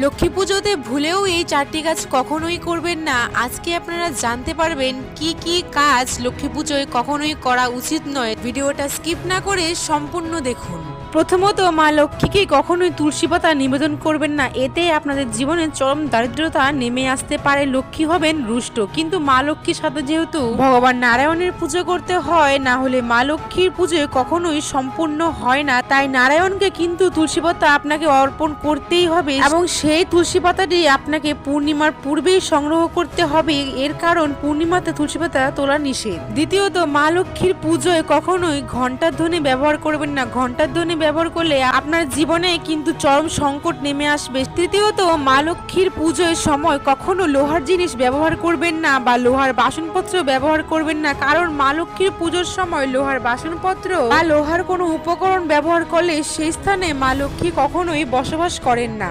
লক্ষ্মী পুজোতে ভুলেও এই 4টি কাজ কখনোই করবেন না। আজকে আপনারা জানতে পারবেন কি কি কাজ লক্ষ্মী পুজোয় কখনোই করা উচিত নয়। ভিডিওটা স্কিপ না করে সম্পূর্ণ দেখুন। প্রথমত, মা লক্ষ্মীকে কখনোই তুলসী পাতা নিবেদন করবেন না, এতে আপনাদের জীবনে চরম দারিদ্রতা নেমে আসতে পারে। লক্ষ্মী হবেন রুষ্ট, কিন্তু মা লক্ষ্মীর সাথে যেহেতু ভগবান নারায়ণের পুজো করতে হয়, না হলে মা লক্ষ্মীর পুজো কখনোই সম্পূর্ণ হয় না। তাই নারায়ণকে কিন্তু তুলসী পাতা আপনাকে অর্পণ করতেই হবে, এবং সেই তুলসী পাতাটি আপনাকে পূর্ণিমার পূর্বেই সংগ্রহ করতে হবে। এর কারণ পূর্ণিমাতে তুলসী পাতা তোলা নিষেধ। দ্বিতীয়ত, মা লক্ষ্মীর পুজোয় কখনোই ঘণ্টার ধ্বনি ব্যবহার করবেন না। ঘণ্টার ধ্বনি ব্যবহার করলে আপনার জীবনে কিন্তু চরম সংকট নেমে আসবে। তৃতীয়ত, মা লক্ষ্মীর পুজোর সময় কখনো লোহার জিনিস ব্যবহার করবেন না বা লোহার বাসনপত্র ব্যবহার করবেন না, কারণ মা লক্ষ্মীর পুজোর সময় লোহার বাসনপত্র বা লোহার কোনো উপকরণ ব্যবহার করলে সেই স্থানে মা লক্ষ্মী কখনোই বসবাস করেন না।